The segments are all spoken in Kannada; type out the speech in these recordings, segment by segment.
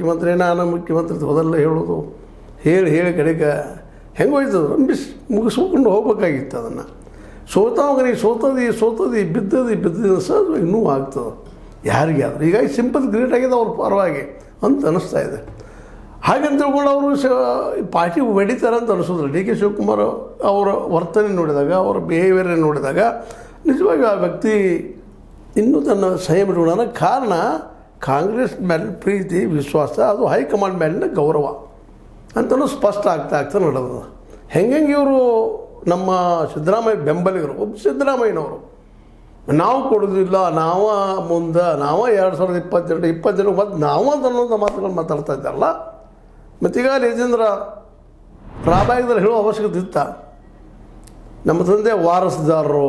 ಮುಖ್ಯಮಂತ್ರಿ ನಾನು ಮುಖ್ಯಮಂತ್ರಿ ಹೋದಲ್ಲ ಹೇಳೋದು ಹೇಳಿ ಹೇಳಿ ಕಡೆಗೆ ಹೆಂಗೋಯ್ತು ಮುಗಿಸ್ಕೊಂಡು ಹೋಗ್ಬೇಕಾಗಿತ್ತು ಅದನ್ನು. ಸೋತವನಿಗೆ ಸೋತದಿ ಬಿದ್ದದಿ ಸಹ ಇನ್ನೂ ಆಗ್ತದೆ ಯಾರಿಗೆ ಆದರೂ. ಹೀಗಾಗಿ ಸಿಂಪಲ್ ಗ್ರೇಟ್ ಆಗಿದೆ ಅವ್ರ ಪರವಾಗಿ ಅಂತ ಅನ್ನಿಸ್ತಾ ಇದೆ. ಹಾಗಂತ ತಿಳ್ಕೊಂಡು ಅವರು ಪಾರ್ಟಿ ಹೊಡಿತಾರೆ ಅಂತ ಅನಿಸೋದಿಲ್ಲ. ಡಿ ಕೆ ಶಿವಕುಮಾರ್ ಅವರ ವರ್ತನೆ ನೋಡಿದಾಗ, ಅವರ ಬಿಹೇವಿಯರ್ ನೋಡಿದಾಗ ನಿಜವಾಗಿ ಆ ವ್ಯಕ್ತಿ ಇನ್ನೂ ತನ್ನ ಸಂಯಮ ಇಟ್ಕೊಳ್ಳೋಣ. ಕಾರಣ ಕಾಂಗ್ರೆಸ್ ಮೇಲಿನ ಪ್ರೀತಿ ವಿಶ್ವಾಸ, ಅದು ಹೈಕಮಾಂಡ್ ಮೇಲಿನ ಗೌರವ ಅಂತಲೂ ಸ್ಪಷ್ಟ ಆಗ್ತಾ ನಡೆದ. ಹೆಂಗೆ ಇವರು ನಮ್ಮ ಸಿದ್ದರಾಮಯ್ಯ ಬೆಂಬಲಿಗರು, ಒಬ್ಬ ಸಿದ್ದರಾಮಯ್ಯನವರು ನಾವು ಕೊಡೋದಿಲ್ಲ, ನಾವು ಮುಂದೆ ನಾವು 2022 ಮತ್ತು ನಾವು ಅಂತ ಅನ್ನೋಂಥ ಮಾತುಗಳು ಮಾತಾಡ್ತಾ ಇದ್ದಾರಲ್ಲ. ಮತ್ತೀಗ ಲೇಜೇಂದ್ರ ರಾಬಾಯದಲ್ಲಿ ಹೇಳೋ ಅವಶ್ಯಕತೆ ಇತ್ತ? ನಮ್ಮ ತಂದೆ ವಾರಸುದಾರರು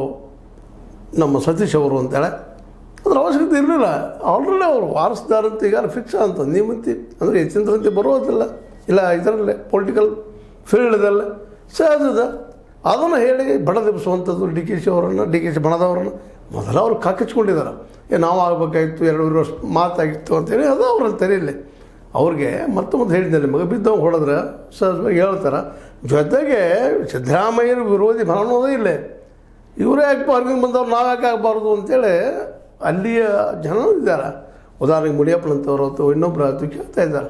ನಮ್ಮ ಸತೀಶ್ ಅವರು ಅಂತೇಳಿ ಅದ್ರ ಅವಶ್ಯಕತೆ ಇರಲಿಲ್ಲ. ಆಲ್ರೆಡಿ ಅವರು ವಾರಸುದಾರ ಅಂತ ಈಗ ಫಿಕ್ಸ್ ಅಂತ ನೀವಂತಿ ಅಂದರೆ ಯತೀಂದ್ರಂತೆ ಬರೋದಿಲ್ಲ ಇಲ್ಲ ಇದರಲ್ಲೇ ಪೊಲಿಟಿಕಲ್ ಫೀಲ್ಡ್ದಲ್ಲೇ ಸಹಜದ. ಅದನ್ನು ಹೇಳಿ ಬಡದೆಬ್ಸುವಂಥದ್ದು ಡಿ ಕೆ ಶಿ ಬಣದವರನ್ನು ಮೊದಲ ಅವ್ರು ಕಾಕಿಚ್ಕೊಂಡಿದ್ದಾರೆ. ನಾವು ಆಗಬೇಕಾಗಿತ್ತು 2 ವರ್ಷ ಮಾತಾಗಿತ್ತು ಅಂತೇಳಿ ಅದು ಅವ್ರಲ್ಲಿ ತೆರೀಲಿ. ಅವ್ರಿಗೆ ಮತ್ತೆ ಹೇಳಿದ್ದೆ, ನಿಮಗೆ ಬಿದ್ದವ್ರು ಹೊಡೆದ್ರೆ ಸಹಜವಾಗಿ ಹೇಳ್ತಾರೆ. ಜೊತೆಗೆ ಸಿದ್ದರಾಮಯ್ಯನ ವಿರೋಧಿ ಬಲ ಅನ್ನೋದೇ ಇಲ್ಲೇ, ಇವರೇ ಯಾಕೆ ಪಾರ್ಕಿಂಗ್ ಬಂದವ್ರು ನಾವು ಯಾಕೆ ಆಗಬಾರ್ದು ಅಂತೇಳಿ ಅಲ್ಲಿಯ ಜನ ಇದ್ದಾರೆ. ಉದಾಹರಣೆಗೆ ಮುಡಿಯಪ್ಪನಂತವ್ರು ಅಥವಾ ಇನ್ನೊಬ್ಬರು ಆಯ್ತು ಕೇಳ್ತಾ ಇದ್ದಾರೆ.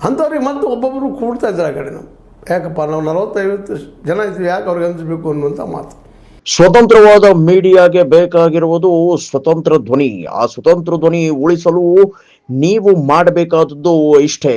ಅಂಥವ್ರಿಗೆ ಮತ್ತೆ ಒಬ್ಬೊಬ್ಬರು ಕೂಡ್ತಾ ಇದ್ದಾರೆ ಆ ಕಡೆ. ನಾವು ಯಾಕಪ್ಪ ನಾವು 40-50 ಜನ ಇದ್ವಿ, ಯಾಕೆ ಅವ್ರಿಗೆ ಅನಿಸ್ಬೇಕು ಅನ್ನುವಂಥ ಮಾತು. ಸ್ವತಂತ್ರವಾದ ಮೀಡಿಯಾಗೆ ಬೇಕಾಗಿರುವುದು ಸ್ವತಂತ್ರ ಧ್ವನಿ. ಆ ಸ್ವತಂತ್ರ ಧ್ವನಿ ಉಳಿಸಲು ನೀವು ಮಾಡಬೇಕಾದದ್ದು ಇಷ್ಟೇ.